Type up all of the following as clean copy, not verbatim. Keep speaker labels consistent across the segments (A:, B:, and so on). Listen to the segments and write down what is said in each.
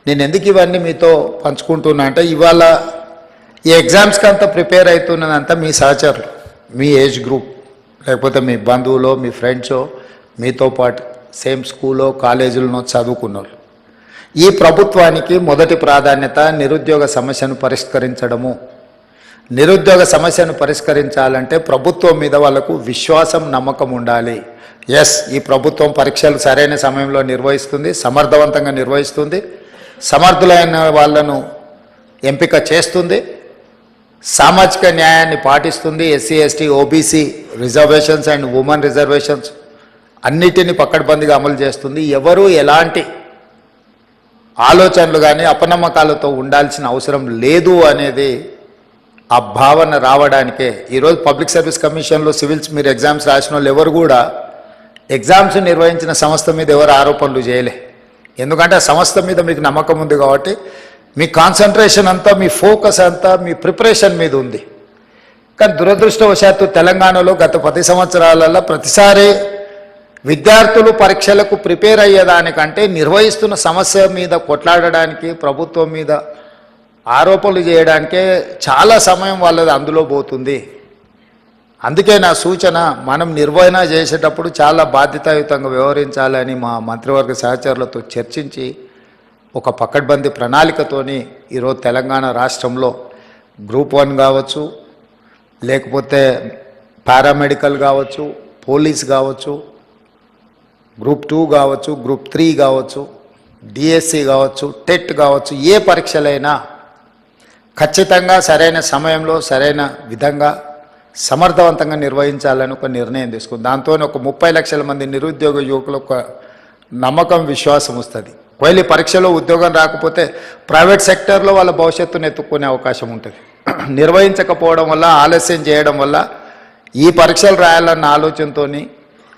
A: నేను ఎందుకు ఇవన్నీ మీతో పంచుకుంటున్నా అంటే ఇవాళ ఈ ఎగ్జామ్స్కి అంతా ప్రిపేర్ అవుతున్నదంతా మీ సహచరులు, మీ ఏజ్ గ్రూప్, లేకపోతే మీ బంధువులో మీ ఫ్రెండ్సో, మీతో పాటు సేమ్ స్కూల్లో కాలేజీలను చదువుకున్న వాళ్ళు. ఈ ప్రభుత్వానికి మొదటి ప్రాధాన్యత నిరుద్యోగ సమస్యను పరిష్కరించడము. నిరుద్యోగ సమస్యను పరిష్కరించాలంటే ప్రభుత్వం మీద వాళ్ళకు విశ్వాసం, నమ్మకం ఉండాలి. ఎస్, ఈ ప్రభుత్వం పరీక్షలు సరైన సమయంలో నిర్వహిస్తుంది, సమర్థవంతంగా నిర్వహిస్తుంది, సమర్థులైన వాళ్ళను ఎంపిక చేస్తుంది, సామాజిక న్యాయాన్ని పాటిస్తుంది, SC ST OBC reservations and women reservations అన్నిటినీ పకడ్బందీగా అమలు చేస్తుంది. ఎవరు ఎలాంటి ఆలోచనలు కానీ అపనమ్మకాలతో ఉండాల్సిన అవసరం లేదు అనేది ఆ భావన రావడానికే ఈరోజు పబ్లిక్ సర్వీస్ కమిషన్లో సివిల్స్ మీరు ఎగ్జామ్స్ రాసిన వాళ్ళు ఎవరు కూడా ఎగ్జామ్స్ నిర్వహించిన సంస్థ మీద ఎవరు ఆరోపణలు చేయలే. ఎందుకంటే ఆ సంస్థ మీద మీకు నమ్మకం ఉంది కాబట్టి మీ కాన్సన్ట్రేషన్ అంతా, మీ ఫోకస్ అంతా మీ ప్రిపరేషన్ మీద ఉంది. కానీ దురదృష్టవశాత్తు తెలంగాణలో గత 10 సంవత్సరాలలో ప్రతిసారి విద్యార్థులు పరీక్షలకు ప్రిపేర్ అయ్యేదానికంటే నిర్వహిస్తున్న సమస్య మీద కొట్లాడడానికి, ప్రభుత్వం మీద ఆరోపణలు చేయడానికే చాలా సమయం వాళ్ళది అందులో పోతుంది. అందుకే నా సూచన, మనం నిర్వహణ చేసేటప్పుడు చాలా బాధ్యతాయుతంగా వ్యవహరించాలని మా మంత్రివర్గ సహచరులతో చర్చించి ఒక పకడ్బందీ ప్రణాళికతోని ఈరోజు తెలంగాణ రాష్ట్రంలో గ్రూప్ 1 కావచ్చు, లేకపోతే పారామెడికల్ కావచ్చు, పోలీస్ కావచ్చు, గ్రూప్ 2 కావచ్చు, గ్రూప్ 3 కావచ్చు, డిఎస్సి కావచ్చు, టెట్ కావచ్చు, ఏ పరీక్షలైనా ఖచ్చితంగా సరైన సమయంలో సరైన విధంగా సమర్థవంతంగా నిర్వహించాలని ఒక నిర్ణయం తీసుకుంది. దాంతో ఒక 30 లక్షల మంది నిరుద్యోగ యువకులకు ఒక నమ్మకం, విశ్వాసం వస్తుంది. ఒకవేళ ఈ పరీక్షలో ఉద్యోగం రాకపోతే ప్రైవేట్ సెక్టర్లో వాళ్ళ భవిష్యత్తును ఎత్తుక్కునే అవకాశం ఉంటుంది. నిర్వహించకపోవడం వల్ల, ఆలస్యం చేయడం వల్ల ఈ పరీక్షలు రాయాలన్న ఆలోచనతో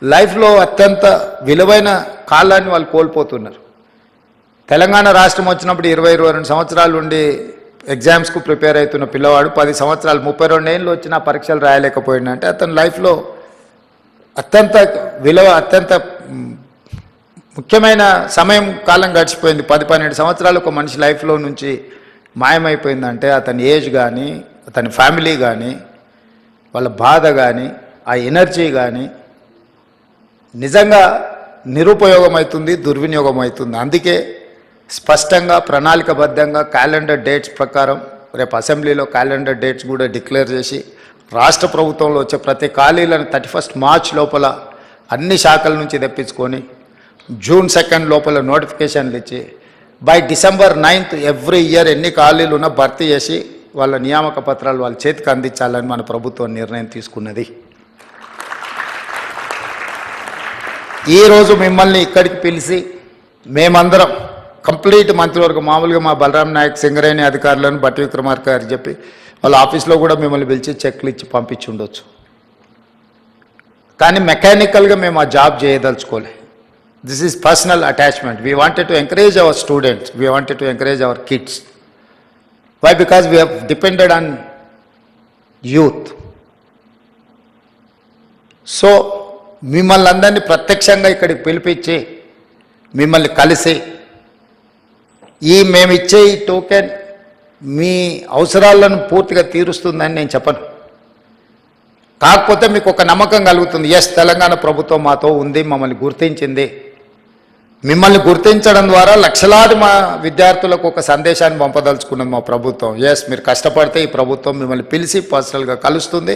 A: లైఫ్లో అత్యంత విలువైన కాలాన్ని వాళ్ళు కోల్పోతున్నారు. తెలంగాణ రాష్ట్రం వచ్చినప్పుడు 22 సంవత్సరాల నుండి ఎగ్జామ్స్కు ప్రిపేర్ అవుతున్న పిల్లవాడు 10 సంవత్సరాలు 32 ఏళ్ళు వచ్చినా పరీక్షలు రాయలేకపోయిందంటే అతని లైఫ్లో అత్యంత ముఖ్యమైన సమయం, కాలం గడిచిపోయింది. 10-12 సంవత్సరాలు ఒక మనిషి లైఫ్లో నుంచి మాయమైపోయిందంటే అతని ఏజ్ కానీ, అతని ఫ్యామిలీ కానీ, వాళ్ళ బాధ కానీ, ఆ ఎనర్జీ కానీ నిజంగా నిరుపయోగం అవుతుంది, దుర్వినియోగం అవుతుంది. అందుకే స్పష్టంగా ప్రణాళికబద్ధంగా క్యాలెండర్ డేట్స్ ప్రకారం రేపు అసెంబ్లీలో క్యాలెండర్ డేట్స్ కూడా డిక్లేర్ చేసి రాష్ట్ర ప్రభుత్వంలో వచ్చే ప్రతి ఖాళీలను 31 మార్చ్ లోపల అన్ని శాఖల నుంచి తెప్పించుకొని జూన్ 2 లోపల నోటిఫికేషన్లు ఇచ్చి బై December 9 ఎవ్రీ ఇయర్ ఎన్ని ఖాళీలు ఉన్నా భర్తీ చేసి వాళ్ళ నియామక పత్రాలు వాళ్ళ చేతికి అందించాలని మన ప్రభుత్వం నిర్ణయం తీసుకున్నది. ఈరోజు మిమ్మల్ని ఇక్కడికి పిలిచి మేమందరం కంప్లీట్ మంత్రివర్గం, మామూలుగా మా బలరాం నాయక్, సింగరేణి అధికారులను, బట్టి విక్రమార్క గారు చెప్పి వాళ్ళ ఆఫీస్లో కూడా మిమ్మల్ని పిలిచి చెక్లు ఇచ్చి పంపించి ఉండొచ్చు. కానీ మెకానికల్గా మేము ఆ జాబ్ చేయదలుచుకోలే. This is personal attachment. We wanted to encourage our students, we wanted to encourage our kids. Why? Because we have depended on youth. So మిమ్మల్ని అందరినీ ప్రత్యక్షంగా ఇక్కడికి పిలిపించి మిమ్మల్ని కలిసి మేమిచ్చే ఈ టోకెన్ మీ అవసరాలను పూర్తిగా తీరుస్తుందని నేను చెప్పను. కాకపోతే మీకు ఒక నమ్మకం కలుగుతుంది, ఎస్ తెలంగాణ ప్రభుత్వం మాతో ఉంది, మమ్మల్ని గుర్తించింది. మిమ్మల్ని గుర్తించడం ద్వారా లక్షలాది మా విద్యార్థులకు ఒక సందేశాన్ని పంపదలుచుకున్నది మా ప్రభుత్వం. ఎస్, మీరు కష్టపడితే ఈ ప్రభుత్వం మిమ్మల్ని పిలిచి పర్సనల్గా కలుస్తుంది.